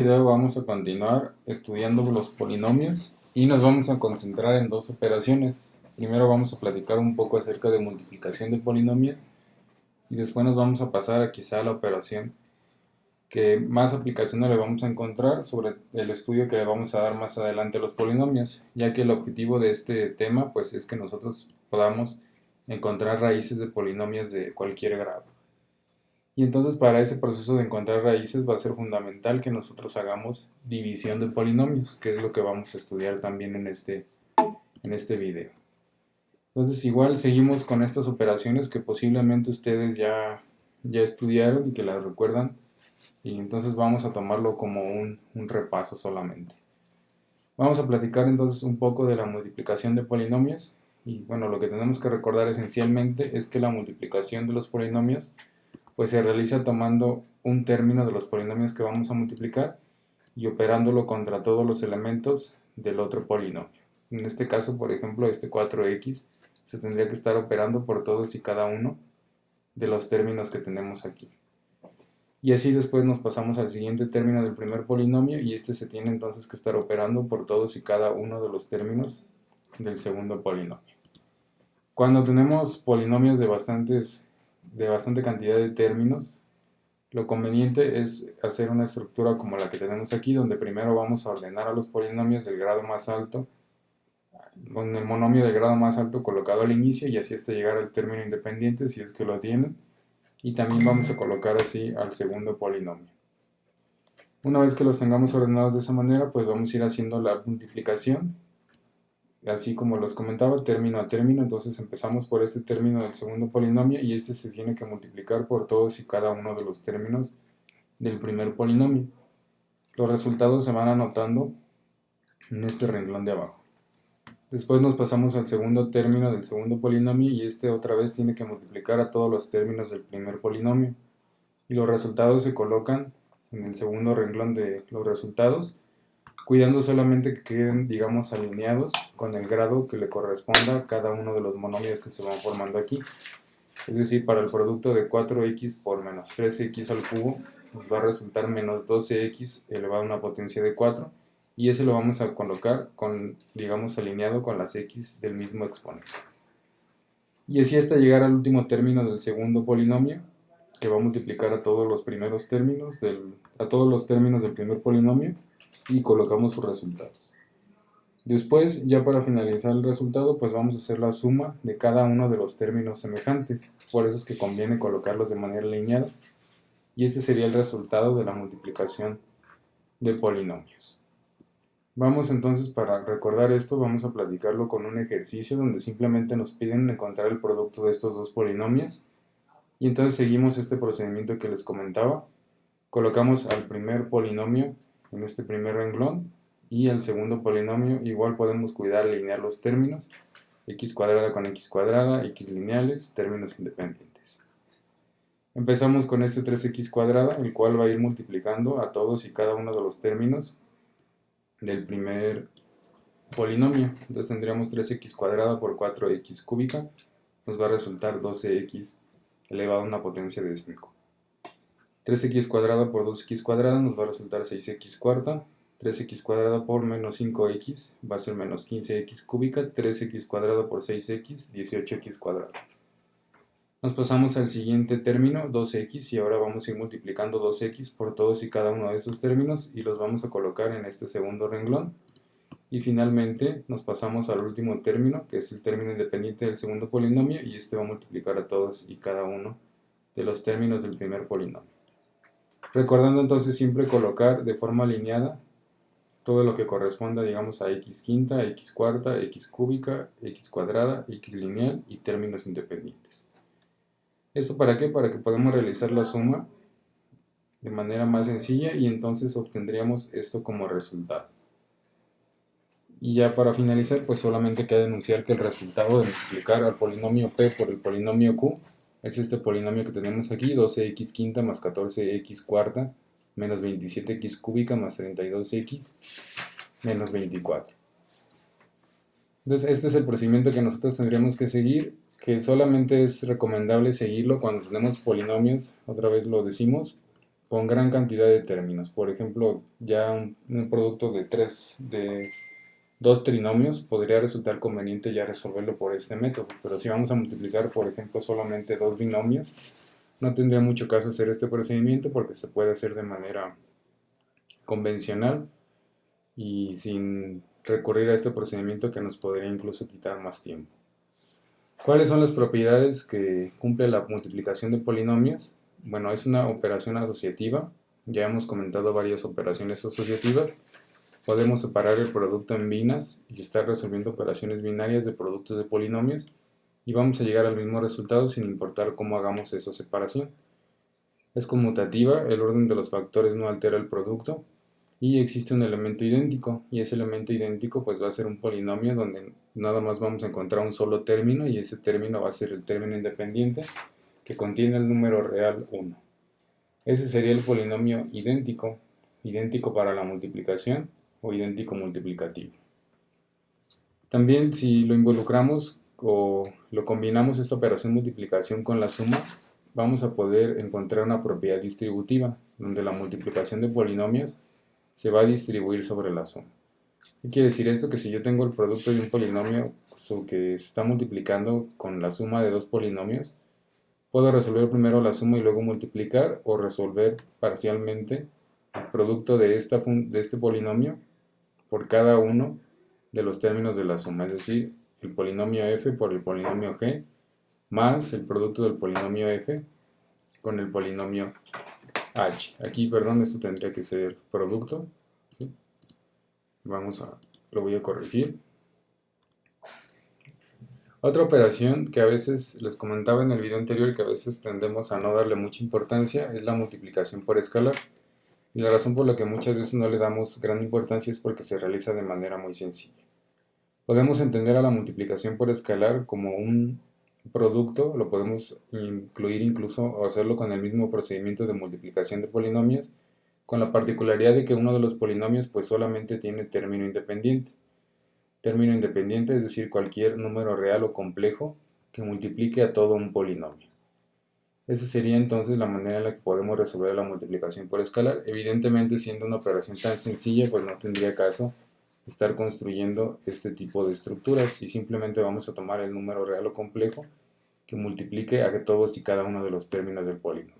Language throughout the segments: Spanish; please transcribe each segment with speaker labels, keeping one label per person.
Speaker 1: Video vamos a continuar estudiando los polinomios y nos vamos a concentrar en dos operaciones. Primero vamos a platicar un poco acerca de multiplicación de polinomios y después nos vamos a pasar a quizá la operación que más aplicaciones le vamos a encontrar sobre el estudio que le vamos a dar más adelante a los polinomios, ya que el objetivo de este tema pues es que nosotros podamos encontrar raíces de polinomios de cualquier grado. Y entonces para ese proceso de encontrar raíces va a ser fundamental que nosotros hagamos división de polinomios, que es lo que vamos a estudiar también en este video. Entonces igual seguimos con estas operaciones que posiblemente ustedes ya estudiaron y que las recuerdan, y entonces vamos a tomarlo como un repaso solamente. Vamos a platicar entonces un poco de la multiplicación de polinomios, y bueno, lo que tenemos que recordar esencialmente es que la multiplicación de los polinomios pues se realiza tomando un término de los polinomios que vamos a multiplicar y operándolo contra todos los elementos del otro polinomio. En este caso, por ejemplo, este 4x se tendría que estar operando por todos y cada uno de los términos que tenemos aquí. Y así después nos pasamos al siguiente término del primer polinomio y este se tiene entonces que estar operando por todos y cada uno de los términos del segundo polinomio. Cuando tenemos polinomios de bastante cantidad de términos, lo conveniente es hacer una estructura como la que tenemos aquí, donde primero vamos a ordenar a los polinomios del grado más alto, con el monomio del grado más alto colocado al inicio y así hasta llegar al término independiente si es que lo tienen, y también vamos a colocar así al segundo polinomio. Una vez que los tengamos ordenados de esa manera, pues vamos a ir haciendo la multiplicación, así como los comentaba, término a término. Entonces empezamos por este término del segundo polinomio y este se tiene que multiplicar por todos y cada uno de los términos del primer polinomio. Los resultados se van anotando en este renglón de abajo. Después nos pasamos al segundo término del segundo polinomio y este otra vez tiene que multiplicar a todos los términos del primer polinomio. Y los resultados se colocan en el segundo renglón de los resultados, cuidando solamente que queden, digamos, alineados con el grado que le corresponda a cada uno de los monomios que se van formando aquí. Es decir, para el producto de 4x por menos 13x al cubo nos va a resultar menos 12x elevado a una potencia de 4, y ese lo vamos a colocar con, digamos, alineado con las x del mismo exponente. Y así hasta llegar al último término del segundo polinomio, que va a multiplicar a todos los primeros términos del primer polinomio, y colocamos sus resultados. Después, ya para finalizar el resultado, pues vamos a hacer la suma de cada uno de los términos semejantes. Por eso es que conviene colocarlos de manera lineal, y este sería el resultado de la multiplicación de polinomios. Vamos entonces, para recordar esto, vamos a platicarlo con un ejercicio donde simplemente nos piden encontrar el producto de estos dos polinomios, y entonces seguimos este procedimiento que les comentaba. Colocamos al primer polinomio en este primer renglón, y al segundo polinomio igual podemos cuidar alinear los términos, x cuadrada con x cuadrada, x lineales, términos independientes. Empezamos con este 3x cuadrada, el cual va a ir multiplicando a todos y cada uno de los términos del primer polinomio. Entonces tendríamos 3x cuadrada por 4x cúbica, nos va a resultar 12x elevado a una potencia de 5. 3x cuadrada por 2x cuadrada nos va a resultar 6x cuarta. 3x cuadrada por menos 5x va a ser menos 15x cúbica. 3x cuadrada por 6x, 18x cuadrada. Nos pasamos al siguiente término, 2x, y ahora vamos a ir multiplicando 2x por todos y cada uno de estos términos y los vamos a colocar en este segundo renglón. Y finalmente nos pasamos al último término, que es el término independiente del segundo polinomio, y este va a multiplicar a todos y cada uno de los términos del primer polinomio. Recordando entonces siempre colocar de forma alineada todo lo que corresponda, digamos, a x quinta, x cuarta, x cúbica, x cuadrada, x lineal y términos independientes. ¿Esto para qué? Para que podamos realizar la suma de manera más sencilla y entonces obtendríamos esto como resultado. Y ya para finalizar, pues solamente queda enunciar que el resultado de multiplicar al polinomio p por el polinomio q es este polinomio que tenemos aquí, 12x quinta más 14x cuarta menos 27x cúbica más 32x menos 24. Entonces este es el procedimiento que nosotros tendríamos que seguir, que solamente es recomendable seguirlo cuando tenemos polinomios, otra vez lo decimos, con gran cantidad de términos. Por ejemplo, ya un producto de dos trinomios podría resultar conveniente ya resolverlo por este método, pero si vamos a multiplicar, por ejemplo, solamente dos binomios, no tendría mucho caso hacer este procedimiento porque se puede hacer de manera convencional y sin recurrir a este procedimiento que nos podría incluso quitar más tiempo. ¿Cuáles son las propiedades que cumple la multiplicación de polinomios? Bueno, es una operación asociativa. Ya hemos comentado varias operaciones asociativas. Podemos separar el producto en binas y estar resolviendo operaciones binarias de productos de polinomios y vamos a llegar al mismo resultado sin importar cómo hagamos esa separación. Es conmutativa, el orden de los factores no altera el producto y existe un elemento idéntico y ese elemento idéntico pues va a ser un polinomio donde nada más vamos a encontrar un solo término y ese término va a ser el término independiente que contiene el número real 1. Ese sería el polinomio idéntico, idéntico para la multiplicación o idéntico multiplicativo. También si lo involucramos o lo combinamos esta operación multiplicación con la suma, vamos a poder encontrar una propiedad distributiva, donde la multiplicación de polinomios se va a distribuir sobre la suma. ¿Qué quiere decir esto? Que si yo tengo el producto de un polinomio que se está multiplicando con la suma de dos polinomios, puedo resolver primero la suma y luego multiplicar, o resolver parcialmente el producto de este polinomio por cada uno de los términos de la suma, es decir, el polinomio f por el polinomio g más el producto del polinomio f con el polinomio h. Aquí, perdón, esto tendría que ser producto. ¿Sí? Lo voy a corregir. Otra operación que a veces les comentaba en el video anterior que a veces tendemos a no darle mucha importancia es la multiplicación por escalar. Y la razón por la que muchas veces no le damos gran importancia es porque se realiza de manera muy sencilla. Podemos entender a la multiplicación por escalar como un producto, lo podemos incluir incluso o hacerlo con el mismo procedimiento de multiplicación de polinomios, con la particularidad de que uno de los polinomios pues solamente tiene término independiente. Término independiente es decir, cualquier número real o complejo que multiplique a todo un polinomio. Esa sería entonces la manera en la que podemos resolver la multiplicación por escalar. Evidentemente, siendo una operación tan sencilla, pues no tendría caso estar construyendo este tipo de estructuras y simplemente vamos a tomar el número real o complejo que multiplique a todos y cada uno de los términos del polinomio.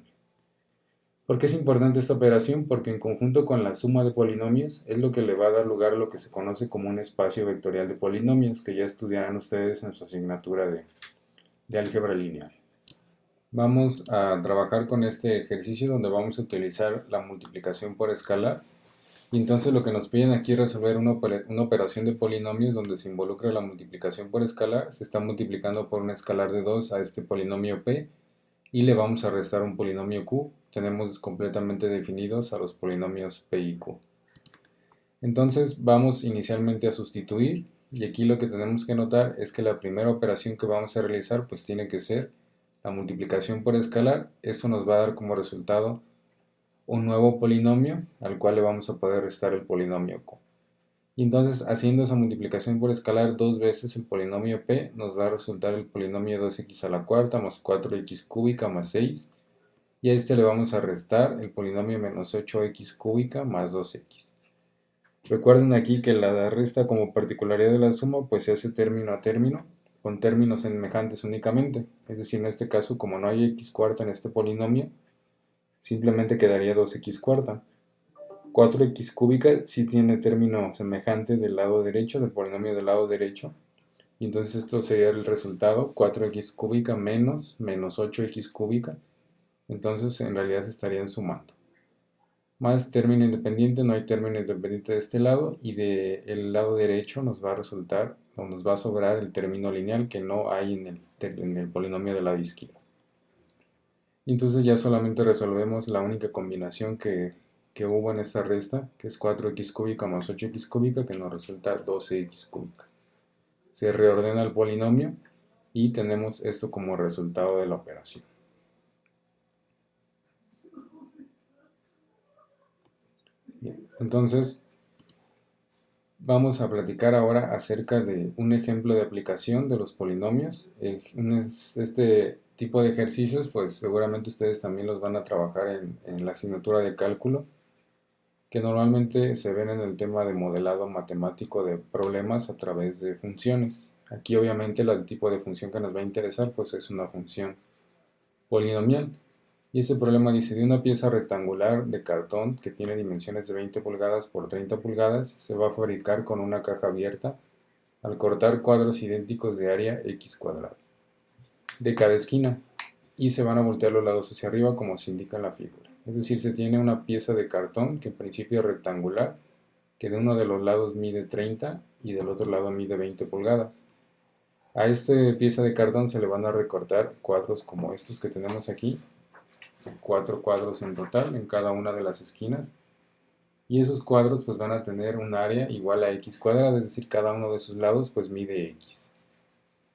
Speaker 1: ¿Por qué es importante esta operación? Porque en conjunto con la suma de polinomios es lo que le va a dar lugar a lo que se conoce como un espacio vectorial de polinomios, que ya estudiarán ustedes en su asignatura de álgebra lineal. Vamos a trabajar con este ejercicio donde vamos a utilizar la multiplicación por escalar. Y entonces lo que nos piden aquí es resolver una operación de polinomios donde se involucra la multiplicación por escalar. Se está multiplicando por un escalar de 2 a este polinomio p y le vamos a restar un polinomio q. Tenemos completamente definidos a los polinomios p y q. Entonces vamos inicialmente a sustituir y aquí lo que tenemos que notar es que la primera operación que vamos a realizar pues tiene que ser la multiplicación por escalar. Esto nos va a dar como resultado un nuevo polinomio al cual le vamos a poder restar el polinomio q. Y entonces haciendo esa multiplicación por escalar dos veces el polinomio p nos va a resultar el polinomio 2x a la cuarta más 4x cúbica más 6 y a este le vamos a restar el polinomio menos 8x cúbica más 2x. Recuerden aquí que la resta como particularidad de la suma pues se hace término a término con términos semejantes únicamente, es decir, en este caso como no hay x cuarta en este polinomio, simplemente quedaría 2x cuarta. 4x cúbica sí tiene término semejante del lado derecho, del polinomio del lado derecho, y entonces esto sería el resultado, 4x cúbica menos 8x cúbica, entonces en realidad se estarían sumando. Más término independiente, no hay término independiente de este lado, y del lado derecho nos va a resultar, o nos va a sobrar el término lineal que no hay en el polinomio del lado izquierdo. Entonces ya solamente resolvemos la única combinación que hubo en esta resta, que es 4x cúbica más 8x cúbica, que nos resulta 12x cúbica. Se reordena el polinomio y tenemos esto como resultado de la operación. Bien, entonces, Vamos a platicar ahora acerca de un ejemplo de aplicación de los polinomios. Este tipo de ejercicios, pues seguramente ustedes también los van a trabajar en la asignatura de cálculo, que normalmente se ven en el tema de modelado matemático de problemas a través de funciones. Aquí obviamente el tipo de función que nos va a interesar pues es una función polinomial. Y este problema dice, de una pieza rectangular de cartón que tiene dimensiones de 20 pulgadas por 30 pulgadas, se va a fabricar con una caja abierta al cortar cuadros idénticos de área x cuadrada de cada esquina y se van a voltear los lados hacia arriba como se indica en la figura. Es decir, se tiene una pieza de cartón que en principio es rectangular, que de uno de los lados mide 30 y del otro lado mide 20 pulgadas. A esta pieza de cartón se le van a recortar cuadros como estos que tenemos aquí, 4 cuadros en total en cada una de las esquinas, y esos cuadros pues van a tener un área igual a x cuadrada, es decir, cada uno de sus lados pues mide x.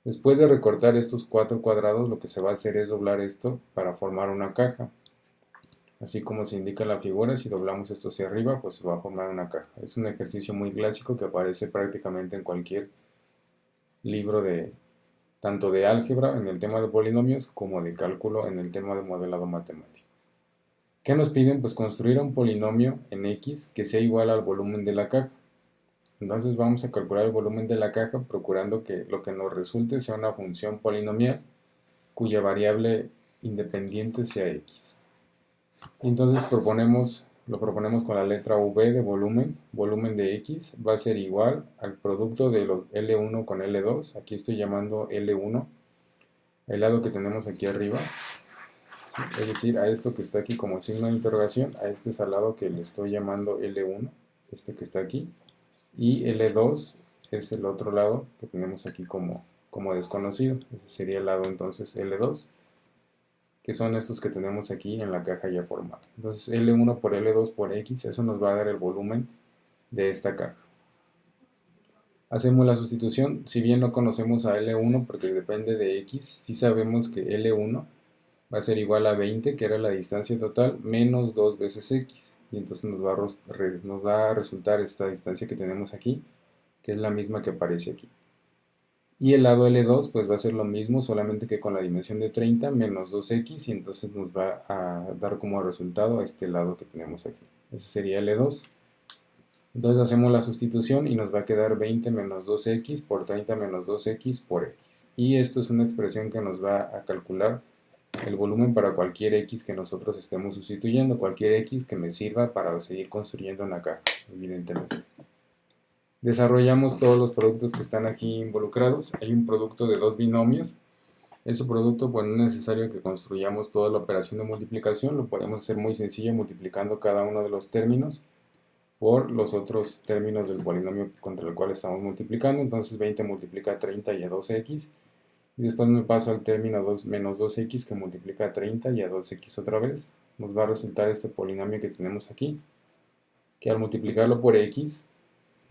Speaker 1: Después de recortar estos 4 cuadrados, lo que se va a hacer es doblar esto para formar una caja. Así como se indica en la figura, si doblamos esto hacia arriba, pues se va a formar una caja. Es un ejercicio muy clásico que aparece prácticamente en cualquier libro de tanto de álgebra en el tema de polinomios como de cálculo en el tema de modelado matemático. ¿Qué nos piden? Pues construir un polinomio en x que sea igual al volumen de la caja. Entonces vamos a calcular el volumen de la caja procurando que lo que nos resulte sea una función polinomial cuya variable independiente sea x. Entonces lo proponemos con la letra v de volumen de x va a ser igual al producto de los L1 con L2, aquí estoy llamando L1, el lado que tenemos aquí arriba, es decir, a esto que está aquí como signo de interrogación, a este es al lado que le estoy llamando L1, este que está aquí, y L2 es el otro lado que tenemos aquí como desconocido, ese sería el lado entonces L2, que son estos que tenemos aquí en la caja ya formada. Entonces L1 por L2 por X, eso nos va a dar el volumen de esta caja. Hacemos la sustitución, si bien no conocemos a L1 porque depende de X, sí sabemos que L1 va a ser igual a 20, que era la distancia total, menos 2 veces X. Y entonces nos va a resultar esta distancia que tenemos aquí, que es la misma que aparece aquí. Y el lado L2 pues va a ser lo mismo, solamente que con la dimensión de 30 menos 2x, y entonces nos va a dar como resultado este lado que tenemos aquí. Ese sería L2. Entonces hacemos la sustitución y nos va a quedar 20 menos 2x por 30 menos 2x por x. Y esto es una expresión que nos va a calcular el volumen para cualquier x que nosotros estemos sustituyendo, cualquier x que me sirva para seguir construyendo una caja, evidentemente. Desarrollamos todos los productos que están aquí involucrados. Hay un producto de dos binomios. Ese producto, pues no es necesario que construyamos toda la operación de multiplicación, lo podemos hacer muy sencillo multiplicando cada uno de los términos por los otros términos del polinomio contra el cual estamos multiplicando. Entonces 20 multiplica 30 y a 2x. Y después me paso al término 2 menos 2x que multiplica 30 y a 2x otra vez. Nos va a resultar este polinomio que tenemos aquí, que al multiplicarlo por x,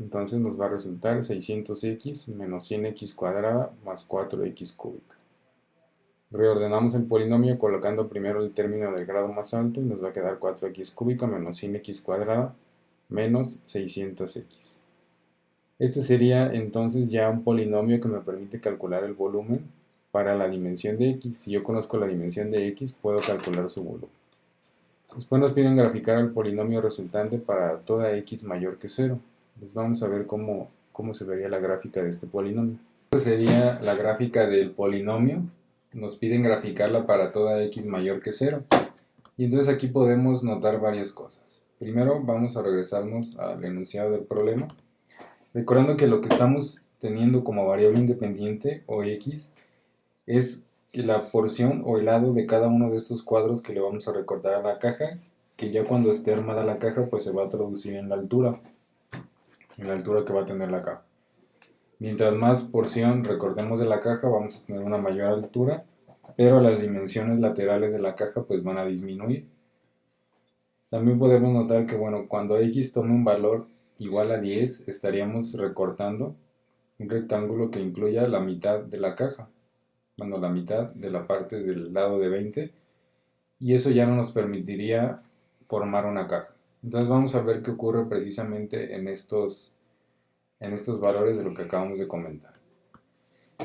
Speaker 1: entonces nos va a resultar 600x menos 100x cuadrada más 4x cúbica. Reordenamos el polinomio colocando primero el término del grado más alto y nos va a quedar 4x cúbica menos 100x cuadrada menos 600x. Este sería entonces ya un polinomio que me permite calcular el volumen para la dimensión de x. Si yo conozco la dimensión de x, puedo calcular su volumen. Después nos piden graficar el polinomio resultante para toda x mayor que 0. Pues vamos a ver cómo se vería la gráfica de este polinomio. Esta sería la gráfica del polinomio. Nos piden graficarla para toda x mayor que 0. Y entonces aquí podemos notar varias cosas. Primero vamos a regresarnos al enunciado del problema, recordando que lo que estamos teniendo como variable independiente o x es que la porción o el lado de cada uno de estos cuadros que le vamos a recortar a la caja, que ya cuando esté armada la caja pues se va a traducir en la altura que va a tener la caja. Mientras más porción recortemos de la caja vamos a tener una mayor altura, pero las dimensiones laterales de la caja pues van a disminuir. También podemos notar que bueno, cuando x tome un valor igual a 10 estaríamos recortando un rectángulo que incluya la mitad de la caja, bueno, la mitad de la parte del lado de 20, y eso ya no nos permitiría formar una caja. Entonces vamos a ver qué ocurre precisamente en estos en estos valores de lo que acabamos de comentar.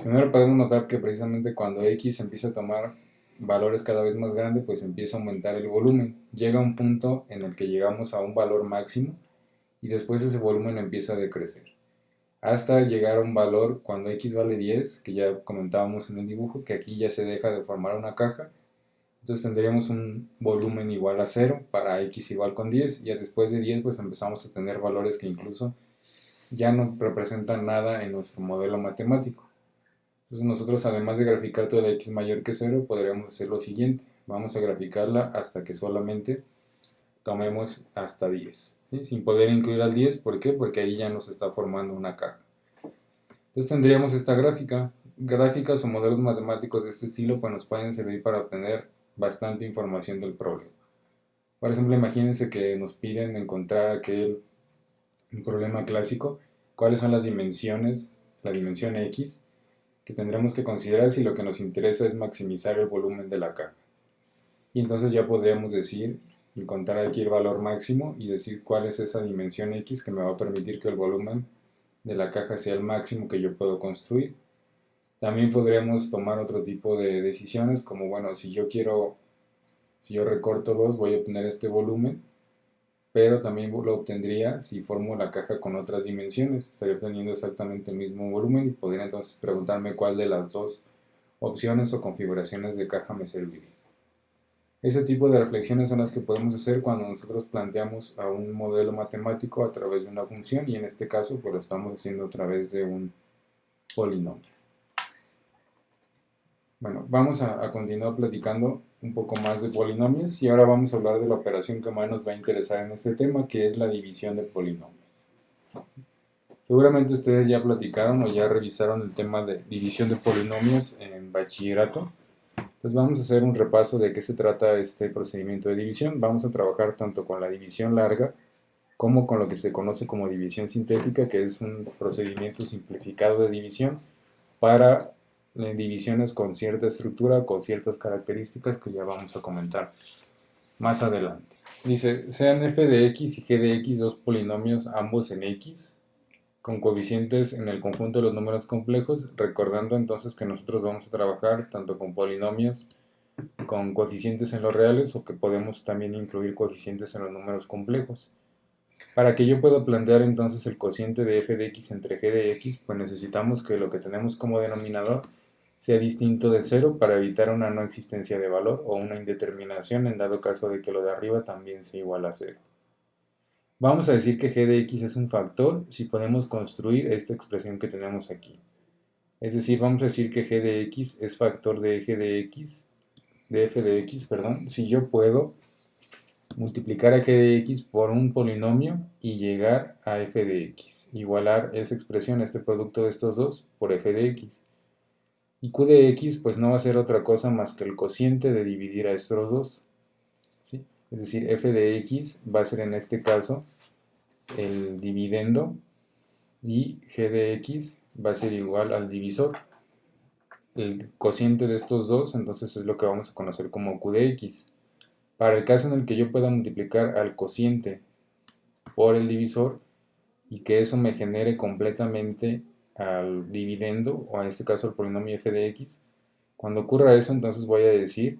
Speaker 1: Primero podemos notar que precisamente cuando x empieza a tomar valores cada vez más grandes, pues empieza a aumentar el volumen. Llega un punto en el que llegamos a un valor máximo y después ese volumen empieza a decrecer. Hasta llegar a un valor cuando x vale 10, que ya comentábamos en el dibujo, que aquí ya se deja de formar una caja. Entonces tendríamos un volumen igual a 0 para x igual con 10, y después de 10 pues empezamos a tener valores que incluso ya no representan nada en nuestro modelo matemático. Entonces nosotros, además de graficar toda x mayor que 0, podríamos hacer lo siguiente. Vamos a graficarla hasta que solamente tomemos hasta 10, ¿sí? Sin poder incluir al 10, ¿por qué? Porque ahí ya nos está formando una caja. Entonces tendríamos esta gráfica. Gráficas o modelos matemáticos de este estilo pues nos pueden servir para obtener bastante información del problema. Por ejemplo, imagínense que nos piden encontrar un problema clásico, cuáles son las dimensiones, la dimensión x, que tendremos que considerar si lo que nos interesa es maximizar el volumen de la caja. Y entonces ya podríamos decir, encontrar aquí el valor máximo y decir cuál es esa dimensión x que me va a permitir que el volumen de la caja sea el máximo que yo puedo construir. También podríamos tomar otro tipo de decisiones, como bueno, si yo recorto 2 voy a obtener este volumen, pero también lo obtendría si formo la caja con otras dimensiones. Estaría obteniendo exactamente el mismo volumen y podría entonces preguntarme cuál de las dos opciones o configuraciones de caja me serviría. Ese tipo de reflexiones son las que podemos hacer cuando nosotros planteamos a un modelo matemático a través de una función, y en este caso pues lo estamos haciendo a través de un polinomio. Bueno, vamos a continuar platicando un poco más de polinomios, y ahora vamos a hablar de la operación que más nos va a interesar en este tema, que es la división de polinomios. Seguramente ustedes ya platicaron o ya revisaron el tema de división de polinomios en bachillerato. Pues vamos a hacer un repaso de qué se trata este procedimiento de división. Vamos a trabajar tanto con la división larga como con lo que se conoce como división sintética, que es un procedimiento simplificado de división para divisiones con cierta estructura, con ciertas características que ya vamos a comentar más adelante. Dice, sean f de x y g de x dos polinomios ambos en x, con coeficientes en el conjunto de los números complejos, recordando entonces que nosotros vamos a trabajar tanto con polinomios con coeficientes en los reales, o que podemos también incluir coeficientes en los números complejos. Para que yo pueda plantear entonces el cociente de f de x entre g de x, pues necesitamos que lo que tenemos como denominador sea distinto de 0 para evitar una no existencia de valor o una indeterminación en dado caso de que lo de arriba también sea igual a 0. Vamos a decir que g de x es un factor si podemos construir esta expresión que tenemos aquí. Es decir, vamos a decir que g de x es factor de f de x, si yo puedo multiplicar a g de x por un polinomio y llegar a f de x, igualar esa expresión, este producto de estos dos, por f de x. Y q de x pues no va a ser otra cosa más que el cociente de dividir a estos dos, ¿sí? Es decir, f de x va a ser en este caso el dividendo, y g de x va a ser igual al divisor. El cociente de estos dos entonces es lo que vamos a conocer como q de x. Para el caso en el que yo pueda multiplicar al cociente por el divisor y que eso me genere completamente al dividendo, o en este caso al polinomio f de x, cuando ocurra eso entonces voy a decir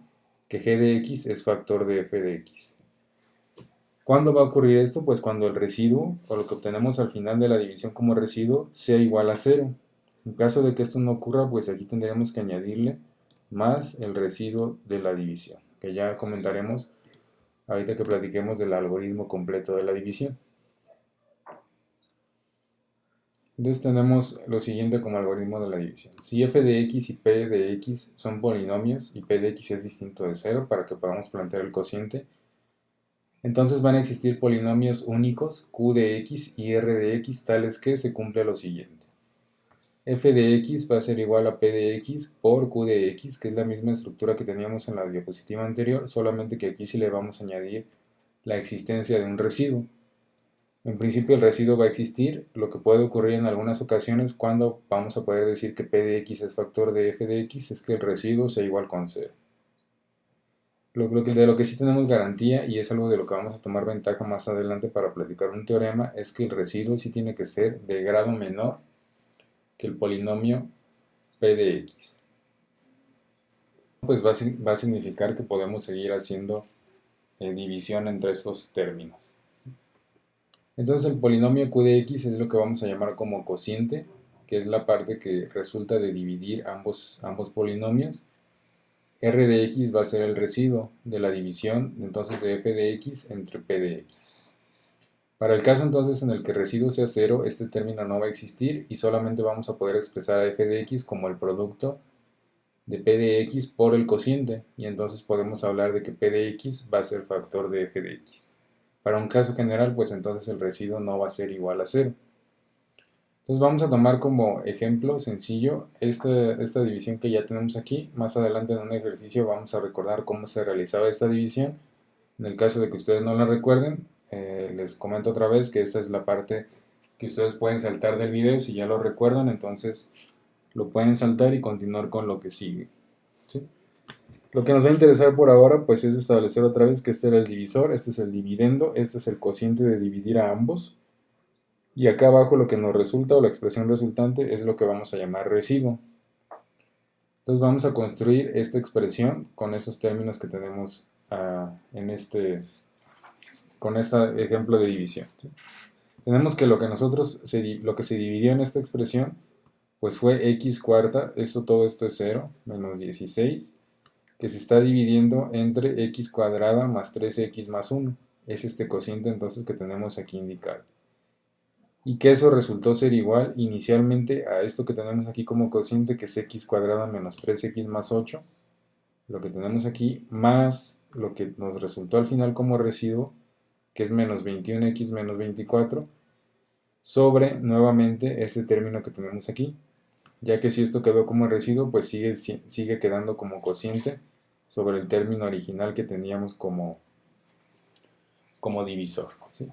Speaker 1: que g de x es factor de f de x. ¿Cuándo va a ocurrir esto? Pues cuando el residuo, o lo que obtenemos al final de la división como residuo, sea igual a 0. En caso de que esto no ocurra, pues aquí tendríamos que añadirle más el residuo de la división, que ya comentaremos ahorita que platiquemos del algoritmo completo de la división. Entonces tenemos lo siguiente como algoritmo de la división. Si f de x y p de x son polinomios y p de x es distinto de 0 para que podamos plantear el cociente, entonces van a existir polinomios únicos q de x y r de x tales que se cumple lo siguiente. F de x va a ser igual a p de x por q de x, que es la misma estructura que teníamos en la diapositiva anterior, solamente que aquí sí le vamos a añadir la existencia de un residuo. En principio el residuo va a existir, lo que puede ocurrir en algunas ocasiones cuando vamos a poder decir que p de x es factor de f de x es que el residuo sea igual con 0. De lo que sí tenemos garantía, y es algo de lo que vamos a tomar ventaja más adelante para platicar un teorema, es que el residuo sí tiene que ser de grado menor que el polinomio p de x. Pues va a significar que podemos seguir haciendo división entre estos términos. Entonces el polinomio q de x es lo que vamos a llamar como cociente, que es la parte que resulta de dividir ambos polinomios. R de x va a ser el residuo de la división entonces de f de x entre p de x. Para el caso entonces en el que el residuo sea 0, este término no va a existir y solamente vamos a poder expresar a f de x como el producto de p de x por el cociente, y entonces podemos hablar de que p de x va a ser factor de f de x. Para un caso general, pues entonces el residuo no va a ser igual a 0. Entonces vamos a tomar como ejemplo sencillo esta división que ya tenemos aquí. Más adelante en un ejercicio vamos a recordar cómo se realizaba esta división. En el caso de que ustedes no la recuerden, les comento otra vez que esta es la parte que ustedes pueden saltar del video. Si ya lo recuerdan, entonces lo pueden saltar y continuar con lo que sigue, ¿sí? Lo que nos va a interesar por ahora pues es establecer otra vez que este era el divisor, este es el dividendo, este es el cociente de dividir a ambos. Y acá abajo lo que nos resulta, o la expresión resultante, es lo que vamos a llamar residuo. Entonces vamos a construir esta expresión con esos términos que tenemos con este ejemplo de división, ¿sí? Tenemos que lo que se dividió en esta expresión pues fue x cuarta, todo esto es 0, menos 16, que se está dividiendo entre x cuadrada más 3x más 1. Es este cociente entonces que tenemos aquí indicado. Y que eso resultó ser igual inicialmente a esto que tenemos aquí como cociente, que es x cuadrada menos 3x más 8, lo que tenemos aquí, más lo que nos resultó al final como residuo, que es menos 21x menos 24, sobre nuevamente este término que tenemos aquí, ya que si esto quedó como residuo, pues sigue quedando como cociente sobre el término original que teníamos como divisor, ¿sí?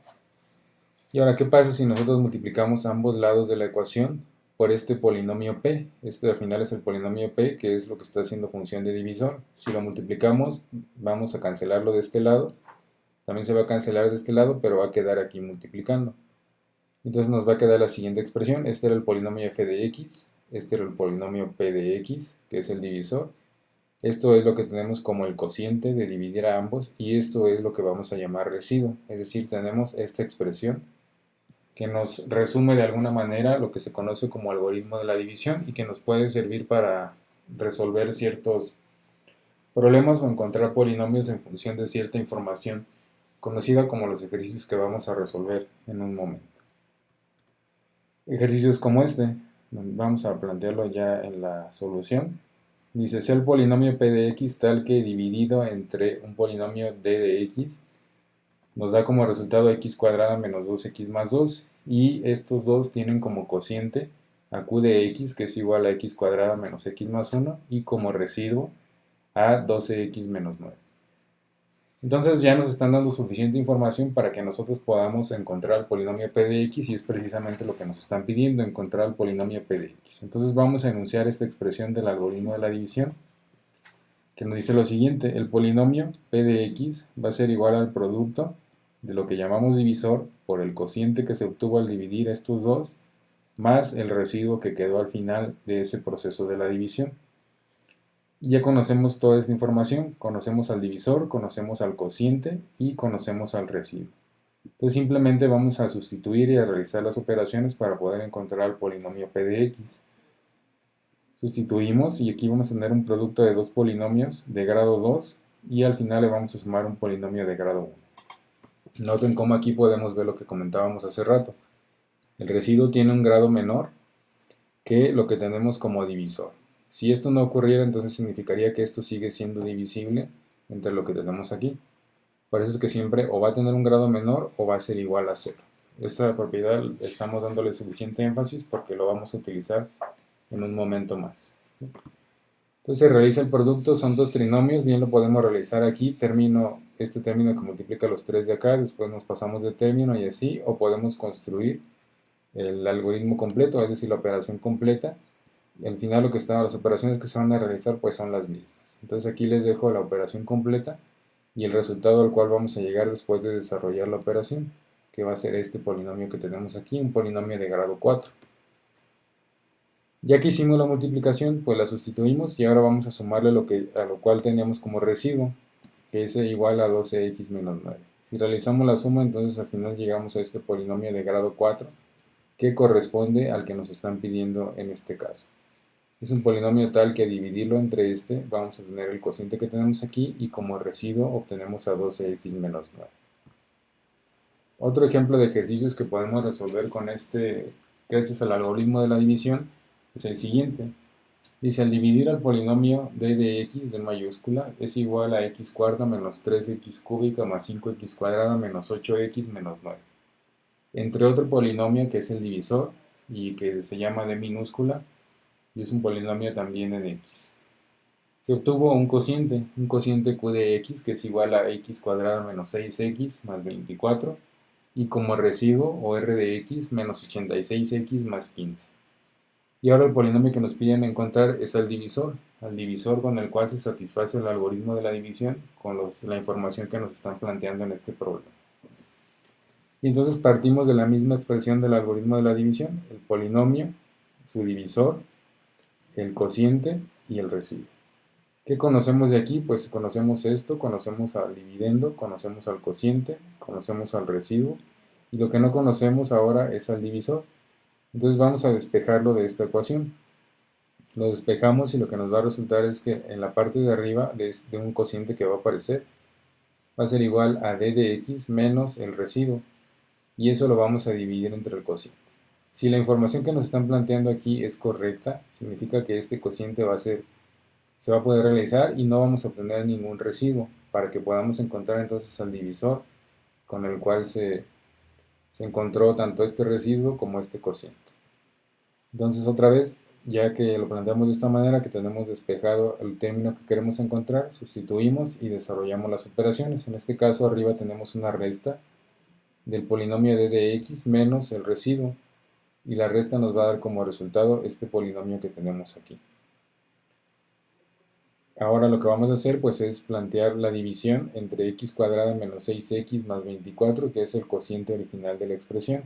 Speaker 1: Y ahora, ¿qué pasa si nosotros multiplicamos ambos lados de la ecuación por este polinomio p? Este al final es el polinomio p, que es lo que está haciendo función de divisor. Si lo multiplicamos, vamos a cancelarlo de este lado. También se va a cancelar de este lado, pero va a quedar aquí multiplicando. Entonces nos va a quedar la siguiente expresión. Este era el polinomio f de x, este era el polinomio p de x, que es el divisor. Esto es lo que tenemos como el cociente de dividir a ambos, y esto es lo que vamos a llamar residuo. Es decir, tenemos esta expresión que nos resume de alguna manera lo que se conoce como algoritmo de la división y que nos puede servir para resolver ciertos problemas o encontrar polinomios en función de cierta información conocida como los ejercicios que vamos a resolver en un momento. Ejercicios como este, vamos a plantearlo ya en la solución. Dice, sea el polinomio p de x tal que dividido entre un polinomio d de x nos da como resultado x cuadrada menos 2x más 2, y estos dos tienen como cociente a q de x, que es igual a x cuadrada menos x más 1, y como residuo a 12x menos 9. Entonces ya nos están dando suficiente información para que nosotros podamos encontrar el polinomio p de x, y es precisamente lo que nos están pidiendo, encontrar el polinomio p de x. Entonces vamos a enunciar esta expresión del algoritmo de la división, que nos dice lo siguiente: el polinomio p de x va a ser igual al producto de lo que llamamos divisor por el cociente que se obtuvo al dividir estos dos, más el residuo que quedó al final de ese proceso de la división. Y ya conocemos toda esta información, conocemos al divisor, conocemos al cociente y conocemos al residuo. Entonces simplemente vamos a sustituir y a realizar las operaciones para poder encontrar el polinomio p de x. Sustituimos y aquí vamos a tener un producto de dos polinomios de grado 2 y al final le vamos a sumar un polinomio de grado 1. Noten cómo aquí podemos ver lo que comentábamos hace rato. El residuo tiene un grado menor que lo que tenemos como divisor. Si esto no ocurriera, entonces significaría que esto sigue siendo divisible entre lo que tenemos aquí. Por eso es que siempre o va a tener un grado menor o va a ser igual a 0. Esta propiedad estamos dándole suficiente énfasis porque lo vamos a utilizar en un momento más. Entonces se realiza el producto, son dos trinomios, bien lo podemos realizar aquí, este término que multiplica los tres de acá, después nos pasamos de término y así, o podemos construir el algoritmo completo, es decir, la operación completa, y al final las operaciones que se van a realizar pues son las mismas. Entonces aquí les dejo la operación completa y el resultado al cual vamos a llegar después de desarrollar la operación, que va a ser este polinomio que tenemos aquí, un polinomio de grado 4. Ya que hicimos la multiplicación, pues la sustituimos y ahora vamos a sumarle a lo cual teníamos como residuo, que es igual a 12x menos 9. Si realizamos la suma, entonces al final llegamos a este polinomio de grado 4, que corresponde al que nos están pidiendo en este caso. Es un polinomio tal que a dividirlo entre este vamos a tener el cociente que tenemos aquí y como residuo obtenemos a 12x menos 9. Otro ejemplo de ejercicios que podemos resolver con gracias al algoritmo de la división, es el siguiente. Dice, al dividir al polinomio d de x de mayúscula es igual a x cuarta menos 3x cúbica más 5x cuadrada menos 8x menos 9. Entre otro polinomio que es el divisor y que se llama d minúscula y es un polinomio también en x. Se obtuvo un cociente q de x que es igual a x cuadrada menos 6x más 24 y como residuo o r de x menos 86x más 15. Y ahora el polinomio que nos piden encontrar es al divisor con el cual se satisface el algoritmo de la división con la información que nos están planteando en este problema. Y entonces partimos de la misma expresión del algoritmo de la división, el polinomio, su divisor, el cociente y el residuo. ¿Qué conocemos de aquí? Pues conocemos esto, conocemos al dividendo, conocemos al cociente, conocemos al residuo y lo que no conocemos ahora es al divisor. Entonces vamos a despejarlo de esta ecuación. Lo despejamos y lo que nos va a resultar es que en la parte de arriba de un cociente que va a aparecer va a ser igual a d de x menos el residuo y eso lo vamos a dividir entre el cociente. Si la información que nos están planteando aquí es correcta, significa que este cociente se va a poder realizar y no vamos a obtener ningún residuo para que podamos encontrar entonces al divisor con el cual se encontró tanto este residuo como este cociente. Entonces otra vez, ya que lo planteamos de esta manera, que tenemos despejado el término que queremos encontrar, sustituimos y desarrollamos las operaciones. En este caso arriba tenemos una resta del polinomio d de x menos el residuo y la resta nos va a dar como resultado este polinomio que tenemos aquí. Ahora lo que vamos a hacer pues es plantear la división entre x cuadrada menos 6x más 24, que es el cociente original de la expresión.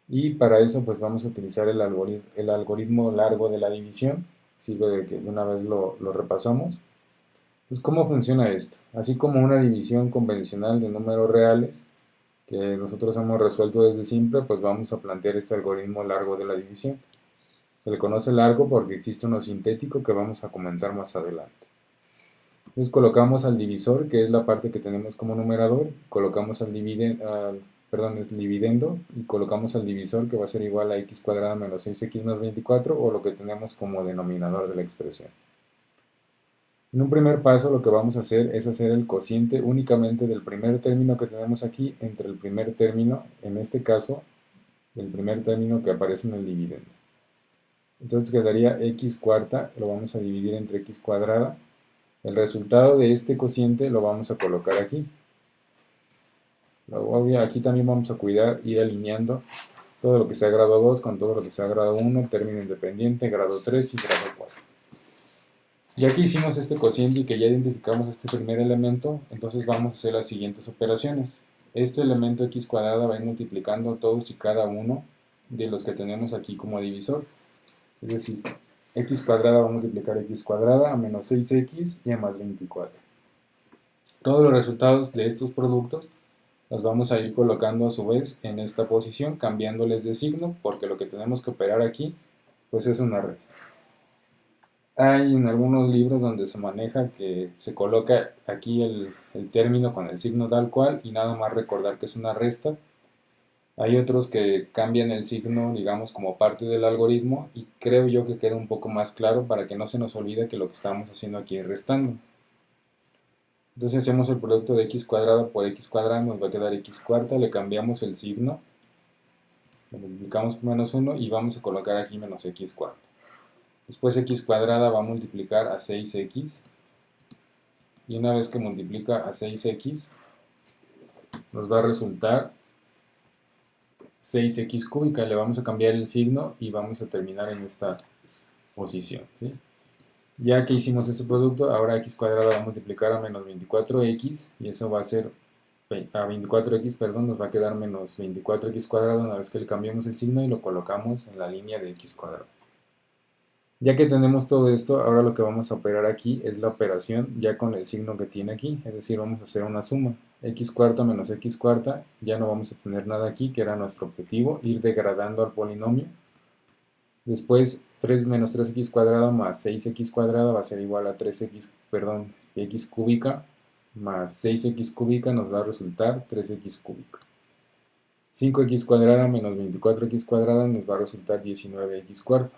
Speaker 1: Y para eso pues vamos a utilizar el algoritmo largo de la división. Sirve de que de una vez lo repasamos. Pues, ¿cómo funciona esto? Así como una división convencional de números reales, que nosotros hemos resuelto desde siempre, pues vamos a plantear este algoritmo largo de la división. Se le conoce largo porque existe uno sintético que vamos a comenzar más adelante. Entonces colocamos al divisor, que es la parte que tenemos como numerador, colocamos al dividendo y colocamos al divisor, que va a ser igual a x cuadrada menos 6x más 24, o lo que tenemos como denominador de la expresión. En un primer paso lo que vamos a hacer es hacer el cociente únicamente del primer término que tenemos aquí entre el primer término, en este caso, el primer término que aparece en el dividendo. Entonces quedaría x cuarta, lo vamos a dividir entre x cuadrada. El resultado de este cociente lo vamos a colocar aquí. Luego, aquí también vamos a cuidar ir alineando todo lo que sea grado 2 con todo lo que sea grado 1, término independiente, grado 3 y grado 4. Ya que hicimos este cociente y que ya identificamos este primer elemento, entonces vamos a hacer las siguientes operaciones. Este elemento x cuadrada va a ir multiplicando todos y cada uno de los que tenemos aquí como divisor. Es decir, x cuadrada va a multiplicar x cuadrada a menos 6x y a más 24. Todos los resultados de estos productos los vamos a ir colocando a su vez en esta posición, cambiándoles de signo, porque lo que tenemos que operar aquí pues es una resta. Hay en algunos libros donde se maneja que se coloca aquí el término con el signo tal cual y nada más recordar que es una resta. Hay otros que cambian el signo, digamos, como parte del algoritmo y creo yo que queda un poco más claro para que no se nos olvide que lo que estamos haciendo aquí es restando. Entonces hacemos el producto de x cuadrada por x cuadrada, nos va a quedar x cuarta, le cambiamos el signo, lo multiplicamos por menos 1 y vamos a colocar aquí menos x cuarta. Después x cuadrada va a multiplicar a 6x y una vez que multiplica a 6x nos va a resultar 6x cúbica. Le vamos a cambiar el signo y vamos a terminar en esta posición, ¿sí? Ya que hicimos ese producto, ahora x cuadrado va a multiplicar a menos 24x y eso va a ser a 24x, perdón, nos va a quedar menos 24x cuadrado una vez que le cambiamos el signo y lo colocamos en la línea de x cuadrado. Ya que tenemos todo esto, ahora lo que vamos a operar aquí es la operación ya con el signo que tiene aquí, es decir, vamos a hacer una suma. X cuarta menos x cuarta, ya no vamos a tener nada aquí, que era nuestro objetivo, ir degradando al polinomio. Después 3 menos 3x cuadrado más 6x cuadrada va a ser igual a 3x, perdón, x cúbica más 6x cúbica nos va a resultar 3x cúbica. 5x cuadrada menos 24x cuadrada nos va a resultar 19x cuarta.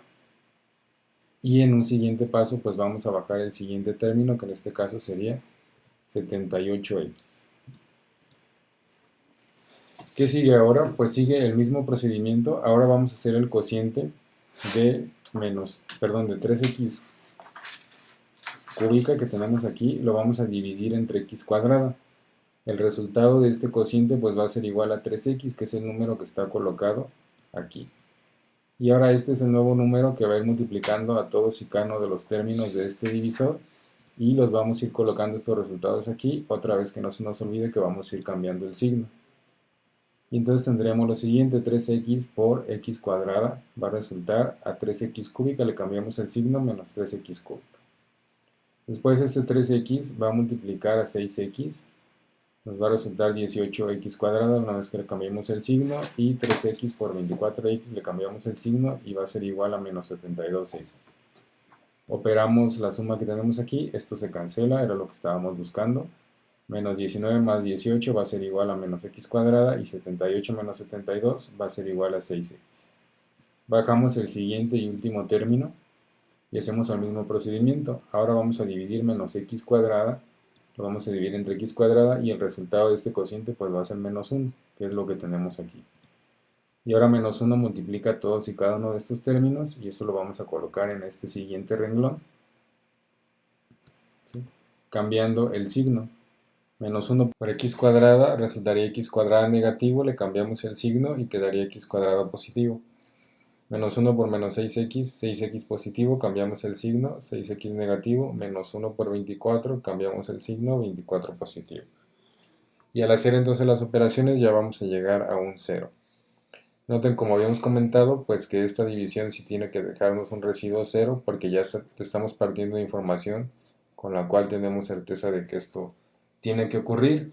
Speaker 1: Y en un siguiente paso pues vamos a bajar el siguiente término, que en este caso sería 78x. ¿Qué sigue ahora? Pues sigue el mismo procedimiento. Ahora vamos a hacer el cociente de de 3x cúbica que tenemos aquí, lo vamos a dividir entre x cuadrada. El resultado de este cociente pues va a ser igual a 3x, que es el número que está colocado aquí. Y ahora este es el nuevo número que va a ir multiplicando a todos y cada uno de los términos de este divisor y los vamos a ir colocando estos resultados aquí, otra vez que no se nos olvide que vamos a ir cambiando el signo. Y entonces tendremos lo siguiente, 3x por x cuadrada va a resultar a 3x cúbica, le cambiamos el signo, menos 3x cúbica. Después este 3x va a multiplicar a 6x, nos va a resultar 18x cuadrada una vez que le cambiemos el signo, y 3x por 24x le cambiamos el signo y va a ser igual a menos 72x. Operamos la suma que tenemos aquí, esto se cancela, era lo que estábamos buscando. Menos 19 más 18 va a ser igual a menos x cuadrada y 78 menos 72 va a ser igual a 6x. Bajamos el siguiente y último término y hacemos el mismo procedimiento. Ahora vamos a dividir menos x cuadrada, lo vamos a dividir entre x cuadrada y el resultado de este cociente pues va a ser menos 1, que es lo que tenemos aquí. Y ahora menos 1 multiplica todos y cada uno de estos términos y esto lo vamos a colocar en este siguiente renglón, ¿sí? Cambiando el signo. Menos 1 por x cuadrada resultaría x cuadrada negativo, le cambiamos el signo y quedaría x cuadrada positivo. Menos 1 por menos 6x, 6x positivo, cambiamos el signo, 6x negativo, menos 1 por 24, cambiamos el signo, 24 positivo. Y al hacer entonces las operaciones ya vamos a llegar a un 0. Noten, como habíamos comentado, pues que esta división sí tiene que dejarnos un residuo 0 porque ya estamos partiendo de información con la cual tenemos certeza de que esto tiene que ocurrir,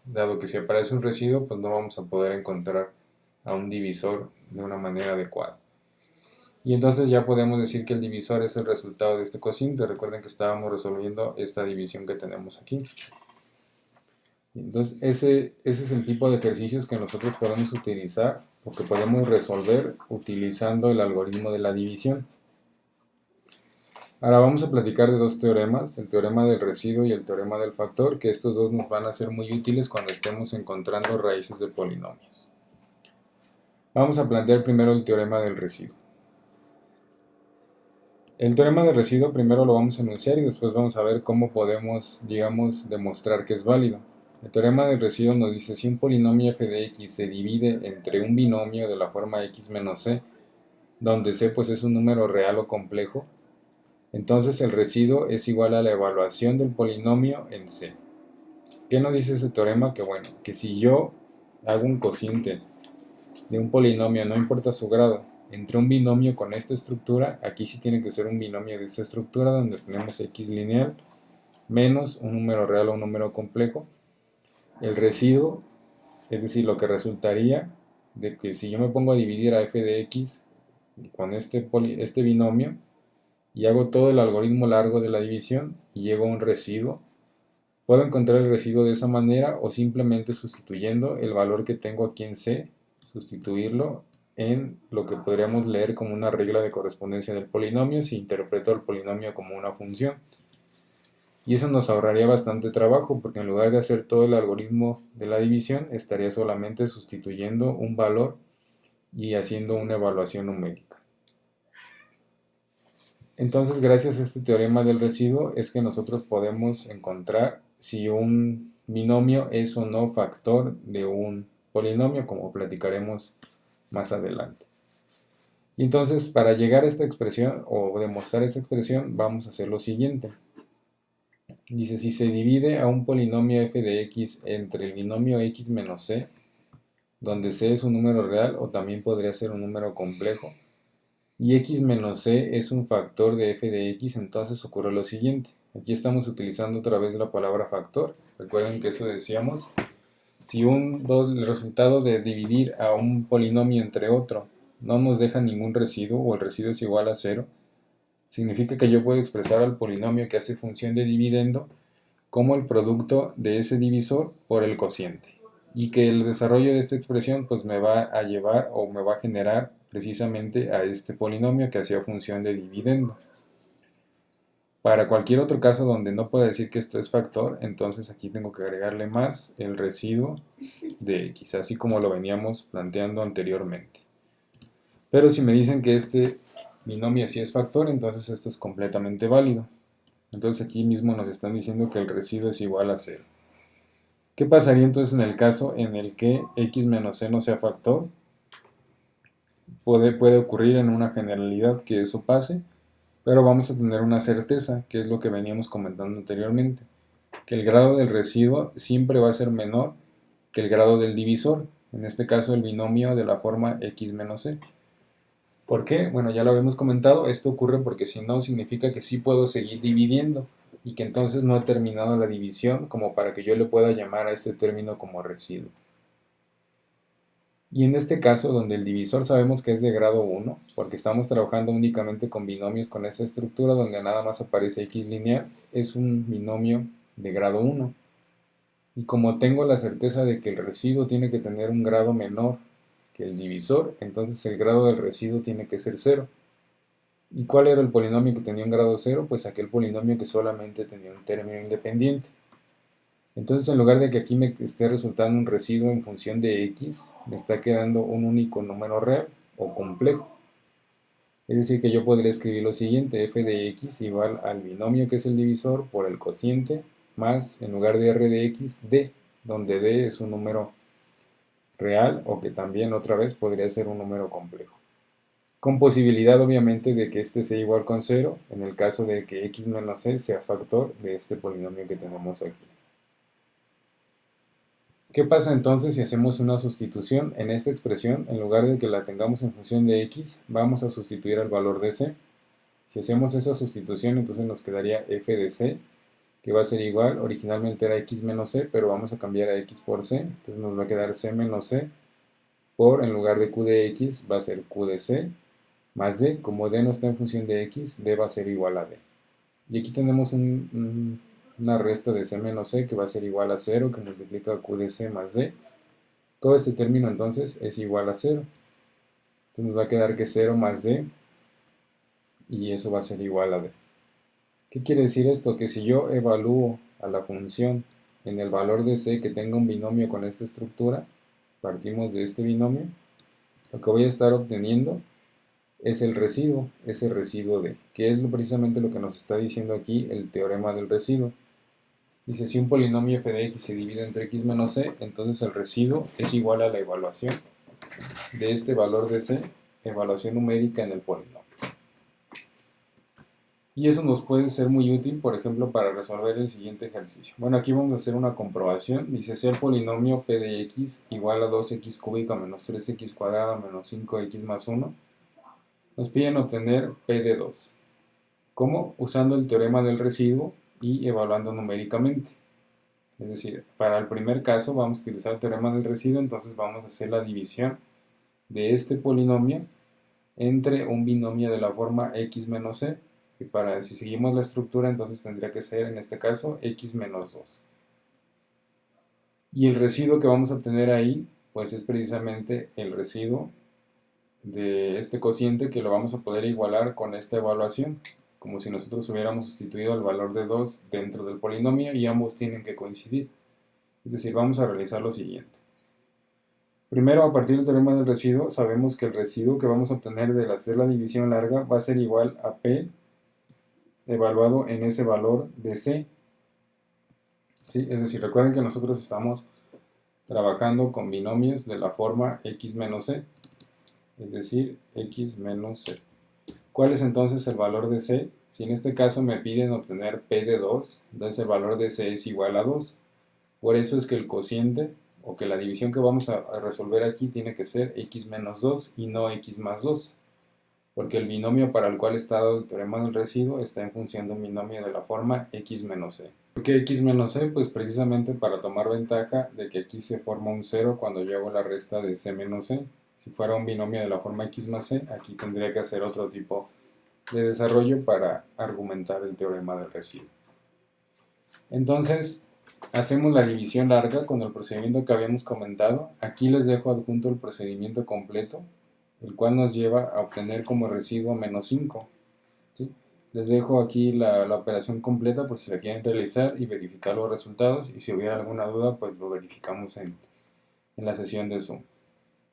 Speaker 1: dado que si aparece un residuo pues no vamos a poder encontrar a un divisor de una manera adecuada. Y entonces ya podemos decir que el divisor es el resultado de este cociente. Recuerden que estábamos resolviendo esta división que tenemos aquí. Entonces ese es el tipo de ejercicios que nosotros podemos utilizar o que podemos resolver utilizando el algoritmo de la división. Ahora vamos a platicar de dos teoremas, el teorema del residuo y el teorema del factor, que estos dos nos van a ser muy útiles cuando estemos encontrando raíces de polinomios. Vamos a plantear primero el teorema del residuo. El teorema del residuo primero lo vamos a enunciar y después vamos a ver cómo podemos, digamos, demostrar que es válido. El teorema del residuo nos dice: si un polinomio f de x se divide entre un binomio de la forma x menos c, donde c pues es un número real o complejo, entonces el residuo es igual a la evaluación del polinomio en c. ¿Qué nos dice ese teorema? Que bueno, que si yo hago un cociente de un polinomio, no importa su grado, entre un binomio con esta estructura, aquí sí tiene que ser un binomio de esta estructura donde tenemos x lineal menos un número real o un número complejo, el residuo, es decir, lo que resultaría de que si yo me pongo a dividir a f de x con este binomio y hago todo el algoritmo largo de la división y llego a un residuo, puedo encontrar el residuo de esa manera o simplemente sustituyendo el valor que tengo aquí en c, sustituirlo en lo que podríamos leer como una regla de correspondencia del polinomio si interpreto el polinomio como una función. Y eso nos ahorraría bastante trabajo porque en lugar de hacer todo el algoritmo de la división, estaría solamente sustituyendo un valor y haciendo una evaluación numérica. Entonces, gracias a este teorema del residuo es que nosotros podemos encontrar si un binomio es o no factor de un polinomio, como platicaremos más adelante. Entonces, para llegar a esta expresión o demostrar esta expresión, vamos a hacer lo siguiente. Dice, si se divide a un polinomio f de x entre el binomio x menos c, donde c es un número real o también podría ser un número complejo, y x menos c es un factor de f de x, entonces ocurre lo siguiente. Aquí estamos utilizando otra vez la palabra factor. Recuerden que eso decíamos. Si el resultado de dividir a un polinomio entre otro no nos deja ningún residuo o el residuo es igual a 0, significa que yo puedo expresar al polinomio que hace función de dividendo como el producto de ese divisor por el cociente. Y que el desarrollo de esta expresión pues me va a llevar o me va a generar precisamente a este polinomio que hacía función de dividendo. Para cualquier otro caso donde no pueda decir que esto es factor, entonces aquí tengo que agregarle más el residuo de x, así como lo veníamos planteando anteriormente. Pero si me dicen que este binomio sí es factor, entonces esto es completamente válido. Entonces aquí mismo nos están diciendo que el residuo es igual a 0. ¿Qué pasaría entonces en el caso en el que x menos c no sea factor? Puede ocurrir en una generalidad que eso pase, pero vamos a tener una certeza, que es lo que veníamos comentando anteriormente, que el grado del residuo siempre va a ser menor que el grado del divisor, en este caso el binomio de la forma x menos c. ¿Por qué? Bueno, ya lo habíamos comentado, esto ocurre porque si no significa que sí puedo seguir dividiendo y que entonces no he terminado la división como para que yo le pueda llamar a este término como residuo. Y en este caso, donde el divisor sabemos que es de grado 1, porque estamos trabajando únicamente con binomios con esta estructura donde nada más aparece x lineal, es un binomio de grado 1. Y como tengo la certeza de que el residuo tiene que tener un grado menor que el divisor, entonces el grado del residuo tiene que ser 0. ¿Y cuál era el polinomio que tenía un grado 0? Pues aquel polinomio que solamente tenía un término independiente. Entonces, en lugar de que aquí me esté resultando un residuo en función de x, me está quedando un único número real o complejo. Es decir, que yo podría escribir lo siguiente: f de x igual al binomio que es el divisor por el cociente más, en lugar de r de x, d, donde d es un número real o que también otra vez podría ser un número complejo. Con posibilidad obviamente de que este sea igual con 0 en el caso de que x menos c sea factor de este polinomio que tenemos aquí. ¿Qué pasa entonces si hacemos una sustitución en esta expresión? En lugar de que la tengamos en función de x, vamos a sustituir el valor de c. Si hacemos esa sustitución, entonces nos quedaría f de c, que va a ser igual, originalmente era x menos c, pero vamos a cambiar a x por c, entonces nos va a quedar c menos c, por, en lugar de q de x, va a ser q de c, más d, como d no está en función de x, d va a ser igual a d. Y aquí tenemos una resta de c menos c que va a ser igual a 0, que multiplica q de c más d. Todo este término entonces es igual a 0. Entonces nos va a quedar que 0 más d, y eso va a ser igual a d. ¿Qué quiere decir esto? Que si yo evalúo a la función en el valor de c que tenga un binomio con esta estructura, partimos de este binomio, lo que voy a estar obteniendo es el residuo, ese residuo d, que es precisamente lo que nos está diciendo aquí el teorema del residuo. Dice, si un polinomio f de x se divide entre x menos c, entonces el residuo es igual a la evaluación de este valor de c, evaluación numérica en el polinomio. Y eso nos puede ser muy útil, por ejemplo, para resolver el siguiente ejercicio. Bueno, aquí vamos a hacer una comprobación. Dice, si el polinomio p de x igual a 2x cúbica menos 3x cuadrada menos 5x más 1, nos piden obtener p de 2. ¿Cómo? Usando el teorema del residuo y evaluando numéricamente. Es decir, para el primer caso vamos a utilizar el teorema del residuo, entonces vamos a hacer la división de este polinomio entre un binomio de la forma x menos c, que si seguimos la estructura entonces tendría que ser en este caso x menos 2. Y el residuo que vamos a obtener ahí pues es precisamente el residuo de este cociente, que lo vamos a poder igualar con esta evaluación, como si nosotros hubiéramos sustituido el valor de 2 dentro del polinomio y ambos tienen que coincidir. Es decir, vamos a realizar lo siguiente. Primero, a partir del teorema del residuo, sabemos que el residuo que vamos a obtener de hacer la división larga va a ser igual a p evaluado en ese valor de c. ¿Sí? Es decir, recuerden que nosotros estamos trabajando con binomios de la forma x menos c. es decir, x menos c. ¿Cuál es entonces el valor de c? Si en este caso me piden obtener p de 2, entonces el valor de c es igual a 2. Por eso es que el cociente, o que la división que vamos a resolver aquí tiene que ser x menos 2 y no x más 2. Porque el binomio para el cual está dado el teorema del residuo está en función de un binomio de la forma x menos c. ¿Por qué x menos c? Pues precisamente para tomar ventaja de que aquí se forma un 0 cuando yo hago la resta de c menos c. Si fuera un binomio de la forma x más c, aquí tendría que hacer otro tipo de desarrollo para argumentar el teorema del residuo. Entonces, hacemos la división larga con el procedimiento que habíamos comentado. Aquí les dejo adjunto el procedimiento completo, el cual nos lleva a obtener como residuo menos 5. ¿Sí? Les dejo aquí la operación completa por si la quieren realizar y verificar los resultados, y si hubiera alguna duda pues lo verificamos en la sesión de Zoom.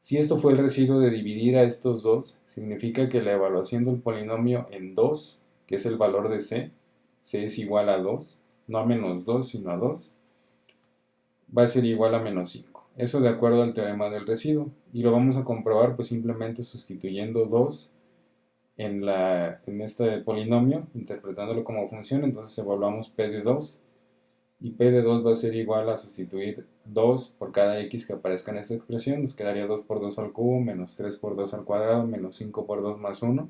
Speaker 1: Si esto fue el residuo de dividir a estos dos, significa que la evaluación del polinomio en 2, que es el valor de c es igual a 2, no a menos 2 sino a 2, va a ser igual a menos 5. Eso de acuerdo al teorema del residuo, y lo vamos a comprobar pues simplemente sustituyendo 2 en este polinomio, interpretándolo como función. Entonces evaluamos p de 2, y p de 2 va a ser igual a sustituir 2 por cada x que aparezca en esta expresión. Nos quedaría 2 por 2 al cubo, menos 3 por 2 al cuadrado, menos 5 por 2 más 1.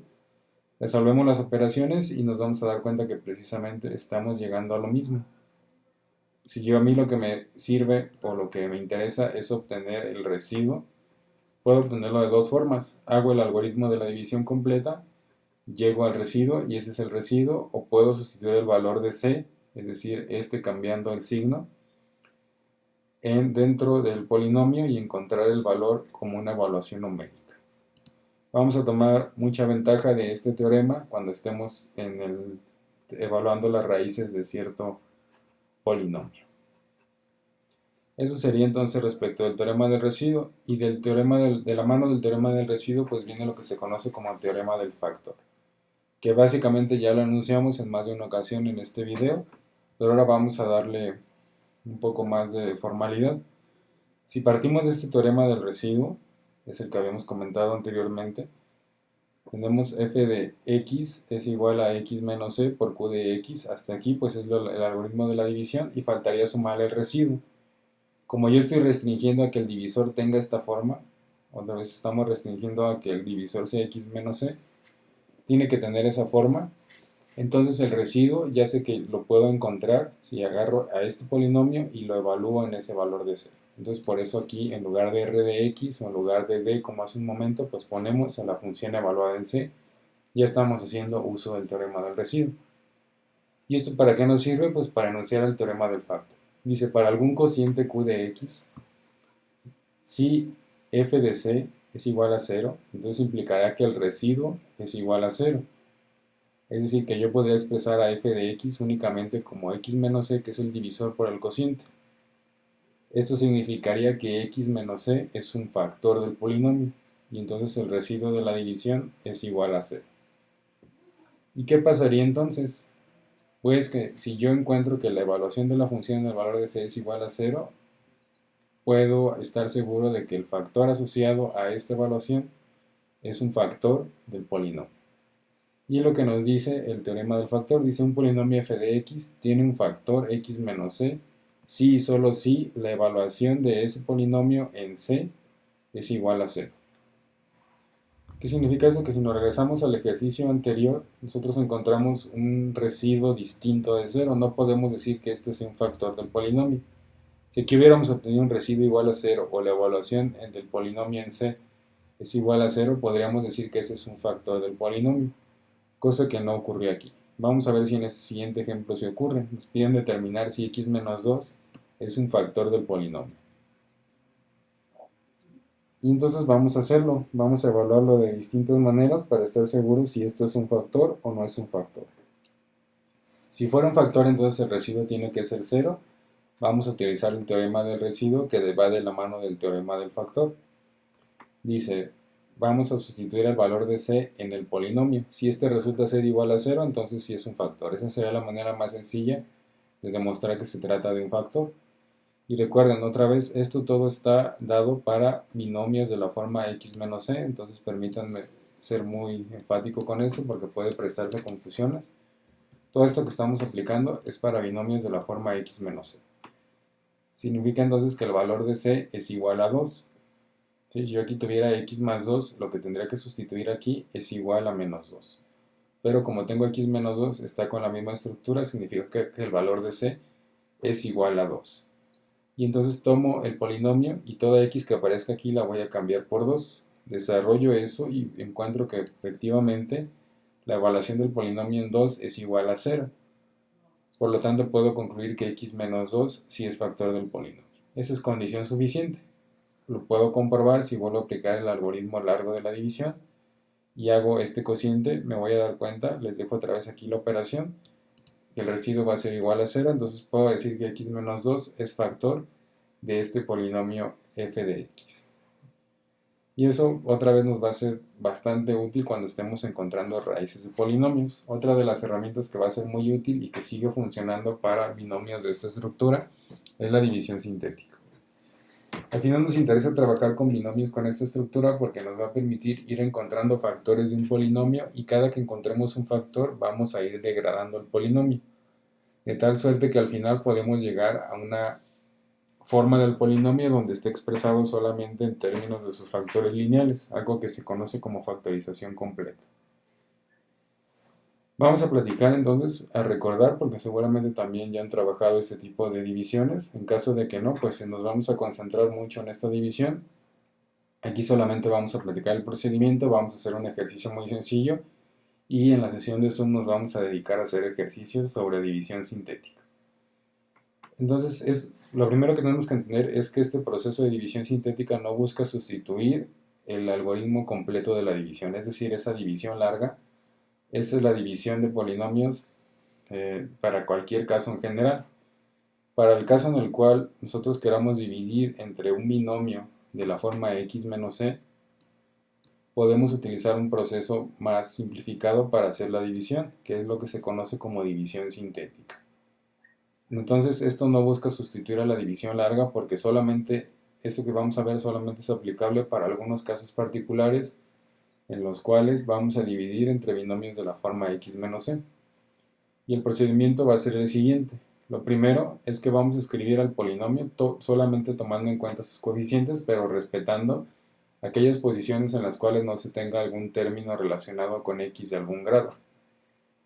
Speaker 1: Resolvemos las operaciones y nos vamos a dar cuenta que precisamente estamos llegando a lo mismo. Si yo a mí lo que me sirve o lo que me interesa es obtener el residuo, puedo obtenerlo de dos formas. Hago el algoritmo de la división completa, llego al residuo y ese es el residuo, o puedo sustituir el valor de c, es decir, cambiando el signo, dentro del polinomio y encontrar el valor como una evaluación numérica. Vamos a tomar mucha ventaja de este teorema cuando estemos evaluando las raíces de cierto polinomio. Eso sería entonces respecto del teorema del residuo, y del teorema de la mano del teorema del residuo pues viene lo que se conoce como teorema del factor, que básicamente ya lo anunciamos en más de una ocasión en este video, pero ahora vamos a darle un poco más de formalidad. Si partimos de este teorema del residuo, es el que habíamos comentado anteriormente, tenemos f de x es igual a x menos c por q de x. Hasta aquí pues es el algoritmo de la división, y faltaría sumar el residuo. Como yo estoy restringiendo a que el divisor tenga esta forma, otra vez estamos restringiendo a que el divisor sea x menos c, tiene que tener esa forma. Entonces el residuo ya sé que lo puedo encontrar si agarro a este polinomio y lo evalúo en ese valor de c. Entonces por eso aquí en lugar de r de x o en lugar de d como hace un momento, pues ponemos a la función evaluada en c. Ya estamos haciendo uso del teorema del residuo. ¿Y esto para qué nos sirve? Pues para enunciar el teorema del factor. Dice, para algún cociente q de x, si f de c es igual a 0, entonces implicará que el residuo es igual a 0. Es decir, que yo podría expresar a f de x únicamente como x menos c, que es el divisor por el cociente. Esto significaría que x menos c es un factor del polinomio, y entonces el residuo de la división es igual a 0. ¿Y qué pasaría entonces? Pues que si yo encuentro que la evaluación de la función del valor de c es igual a 0, puedo estar seguro de que el factor asociado a esta evaluación es un factor del polinomio. Y lo que nos dice el teorema del factor, dice un polinomio f de x tiene un factor x menos c si y solo si la evaluación de ese polinomio en c es igual a 0. ¿Qué significa eso? Que si nos regresamos al ejercicio anterior, nosotros encontramos un residuo distinto de 0. No podemos decir que este sea un factor del polinomio. Si aquí hubiéramos obtenido un residuo igual a 0 o la evaluación del polinomio en c es igual a 0, podríamos decir que ese es un factor del polinomio, cosa que no ocurrió aquí. Vamos a ver si en este siguiente ejemplo se ocurre. Nos piden determinar si x menos 2 es un factor del polinomio. Y entonces vamos a hacerlo, vamos a evaluarlo de distintas maneras para estar seguros si esto es un factor o no es un factor. Si fuera un factor, entonces el residuo tiene que ser 0. Vamos a utilizar el teorema del residuo que va de la mano del teorema del factor. Dice, vamos a sustituir el valor de c en el polinomio. Si este resulta ser igual a 0, entonces sí es un factor. Esa sería la manera más sencilla de demostrar que se trata de un factor. Y recuerden otra vez, esto todo está dado para binomios de la forma x menos c, entonces permítanme ser muy enfático con esto porque puede prestarse a confusiones. Todo esto que estamos aplicando es para binomios de la forma x menos c. Significa entonces que el valor de c es igual a 2. ¿Sí? Si yo aquí tuviera x más 2, lo que tendría que sustituir aquí es igual a menos 2. Pero como tengo x menos 2, está con la misma estructura, significa que el valor de c es igual a 2. Y entonces tomo el polinomio y toda x que aparezca aquí la voy a cambiar por 2. Desarrollo eso y encuentro que efectivamente la evaluación del polinomio en 2 es igual a 0. Por lo tanto puedo concluir que x menos 2 sí es factor del polinomio. Esa es condición suficiente. Lo puedo comprobar si vuelvo a aplicar el algoritmo largo de la división y hago este cociente, me voy a dar cuenta, les dejo otra vez aquí la operación, que el residuo va a ser igual a 0, entonces puedo decir que x menos 2 es factor de este polinomio f de x. Y eso otra vez nos va a ser bastante útil cuando estemos encontrando raíces de polinomios. Otra de las herramientas que va a ser muy útil y que sigue funcionando para binomios de esta estructura es la división sintética. Al final nos interesa trabajar con binomios con esta estructura porque nos va a permitir ir encontrando factores de un polinomio y cada que encontremos un factor vamos a ir degradando el polinomio. De tal suerte que al final podemos llegar a una forma del polinomio donde esté expresado solamente en términos de sus factores lineales, algo que se conoce como factorización completa. Vamos a platicar entonces, a recordar, porque seguramente también ya han trabajado este tipo de divisiones. En caso de que no, pues nos vamos a concentrar mucho en esta división. Aquí solamente vamos a platicar el procedimiento, vamos a hacer un ejercicio muy sencillo y en la sesión de Zoom nos vamos a dedicar a hacer ejercicios sobre división sintética. Entonces, lo primero que tenemos que entender es que este proceso de división sintética no busca sustituir el algoritmo completo de la división, es decir, esa división larga. Esa es la división de polinomios para cualquier caso en general. Para el caso en el cual nosotros queramos dividir entre un binomio de la forma x menos c, podemos utilizar un proceso más simplificado para hacer la división, que es lo que se conoce como división sintética. Entonces esto no busca sustituir a la división larga porque solamente esto que vamos a ver solamente es aplicable para algunos casos particulares en los cuales vamos a dividir entre binomios de la forma x menos c. Y el procedimiento va a ser el siguiente. Lo primero es que vamos a escribir al polinomio solamente tomando en cuenta sus coeficientes, pero respetando aquellas posiciones en las cuales no se tenga algún término relacionado con x de algún grado.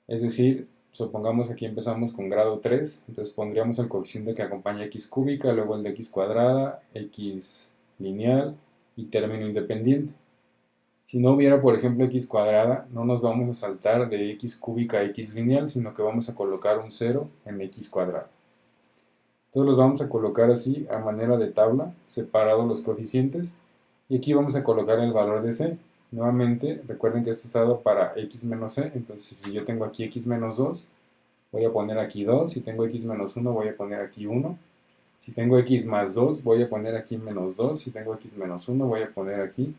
Speaker 1: Es decir, supongamos que aquí empezamos con grado 3, entonces pondríamos el coeficiente que acompaña x cúbica, luego el de x cuadrada, x lineal y término independiente. Si no hubiera, por ejemplo, x cuadrada, no nos vamos a saltar de x cúbica a x lineal, sino que vamos a colocar un 0 en x cuadrada. Entonces los vamos a colocar así, a manera de tabla, separados los coeficientes, y aquí vamos a colocar el valor de c. Nuevamente, recuerden que esto está dado para x menos c, entonces si yo tengo aquí x menos 2, voy a poner aquí 2, si tengo x menos 1, voy a poner aquí 1, si tengo x más 2, voy a poner aquí menos 2, si tengo x menos 1, voy a poner aquí.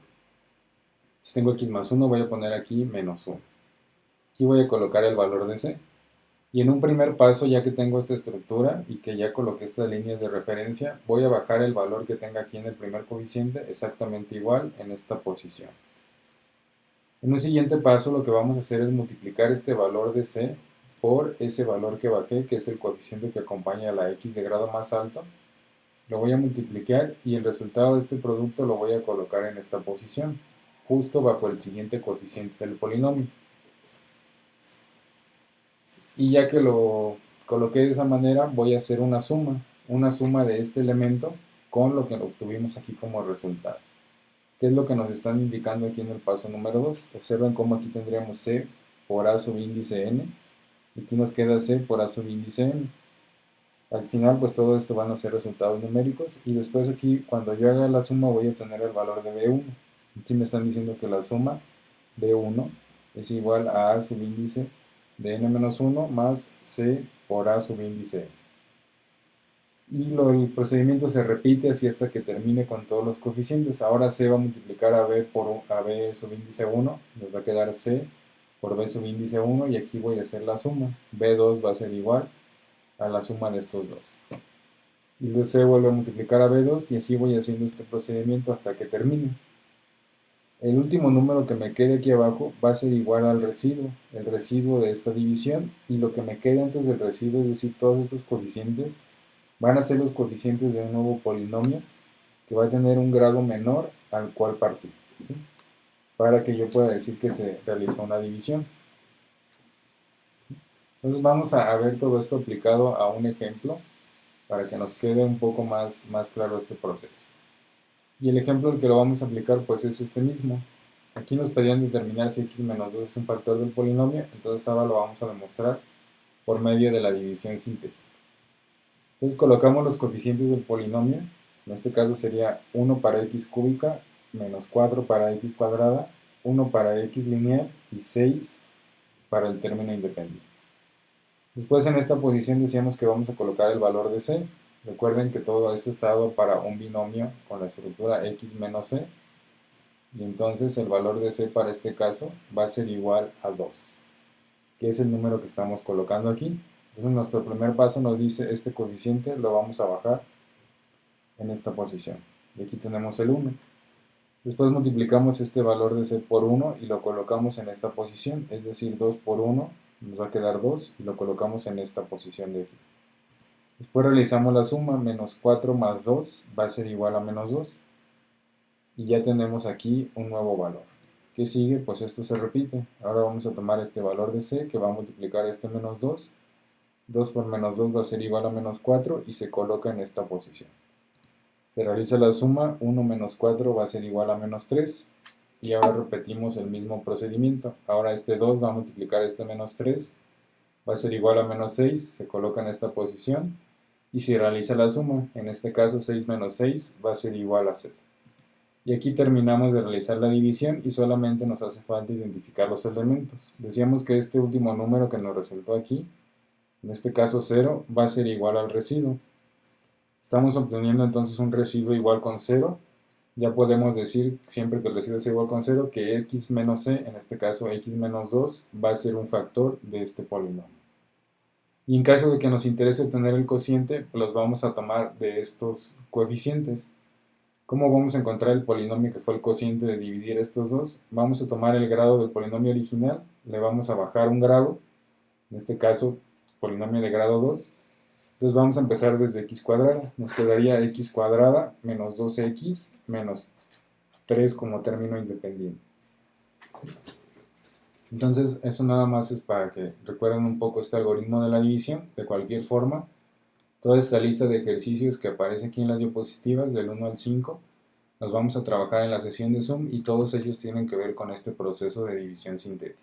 Speaker 1: Si tengo x más 1, voy a poner aquí menos 1. Aquí voy a colocar el valor de c. Y en un primer paso, ya que tengo esta estructura y que ya coloqué estas líneas de referencia, voy a bajar el valor que tenga aquí en el primer coeficiente exactamente igual en esta posición. En un siguiente paso, lo que vamos a hacer es multiplicar este valor de c por ese valor que bajé, que es el coeficiente que acompaña a la x de grado más alto. Lo voy a multiplicar y el resultado de este producto lo voy a colocar en esta posición, justo bajo el siguiente coeficiente del polinomio. Y ya que lo coloqué de esa manera, voy a hacer una suma de este elemento con lo que obtuvimos aquí como resultado. ¿Qué es lo que nos están indicando aquí en el paso número 2? Observen cómo aquí tendríamos c por a subíndice n, y aquí nos queda c por a subíndice n. Al final, pues todo esto van a ser resultados numéricos, y después aquí, cuando yo haga la suma, voy a obtener el valor de b1. Aquí me están diciendo que la suma b1 es igual a subíndice de n-1 más c por a subíndice n. Y el procedimiento se repite así hasta que termine con todos los coeficientes. Ahora c va a multiplicar a b por a b subíndice 1, nos va a quedar c por b subíndice 1, y aquí voy a hacer la suma. b2 va a ser igual a la suma de estos dos. y luego C vuelve a multiplicar a B2 y así voy haciendo este procedimiento hasta que termine. El último número que me quede aquí abajo va a ser igual al residuo, el residuo de esta división, y lo que me quede antes del residuo, es decir, todos estos coeficientes, van a ser los coeficientes de un nuevo polinomio que va a tener un grado menor al cual partir, ¿sí? Para que yo pueda decir que se realizó una división. Entonces vamos a ver todo esto aplicado a un ejemplo para que nos quede un poco más claro este proceso. Y el ejemplo al que lo vamos a aplicar pues es este mismo. Aquí nos pedían determinar si x menos 2 es un factor del polinomio, entonces ahora lo vamos a demostrar por medio de la división sintética. Entonces colocamos los coeficientes del polinomio, en este caso sería 1 para x cúbica, menos 4 para x cuadrada, 1 para x lineal y 6 para el término independiente. Después en esta posición decíamos que vamos a colocar el valor de c. Recuerden que todo esto está dado para un binomio con la estructura x menos c. Y entonces el valor de c para este caso va a ser igual a 2, que es el número que estamos colocando aquí. Entonces nuestro primer paso nos dice este coeficiente lo vamos a bajar en esta posición. Y aquí tenemos el 1. Después multiplicamos este valor de c por 1 y lo colocamos en esta posición, es decir, 2 por 1 nos va a quedar 2 y lo colocamos en esta posición de aquí. Después realizamos la suma, menos 4 más 2 va a ser igual a menos 2. Y ya tenemos aquí un nuevo valor. ¿Qué sigue? Pues esto se repite. Ahora vamos a tomar este valor de c que va a multiplicar este menos 2. 2 por menos 2 va a ser igual a menos 4 y se coloca en esta posición. Se realiza la suma, 1 menos 4 va a ser igual a menos 3. Y ahora repetimos el mismo procedimiento. Ahora este 2 va a multiplicar este menos 3. Va a ser igual a menos 6, se coloca en esta posición. Y se realiza la suma, en este caso 6 menos 6 va a ser igual a 0. Y aquí terminamos de realizar la división y solamente nos hace falta identificar los elementos. Decíamos que este último número que nos resultó aquí, en este caso 0, va a ser igual al residuo. Estamos obteniendo entonces un residuo igual con 0. Ya podemos decir, siempre que el residuo sea igual con 0, que x menos c, en este caso x menos 2, va a ser un factor de este polinomio. Y en caso de que nos interese obtener el cociente, los vamos a tomar de estos coeficientes. ¿Cómo vamos a encontrar el polinomio que fue el cociente de dividir estos dos? Vamos a tomar el grado del polinomio original, le vamos a bajar un grado, en este caso polinomio de grado 2. Entonces vamos a empezar desde x cuadrada, nos quedaría x cuadrada menos 2x menos 3 como término independiente. Entonces eso nada más es para que recuerden un poco este algoritmo de la división. De cualquier forma, toda esta lista de ejercicios que aparece aquí en las diapositivas del 1 al 5 los vamos a trabajar en la sesión de Zoom y todos ellos tienen que ver con este proceso de división sintética.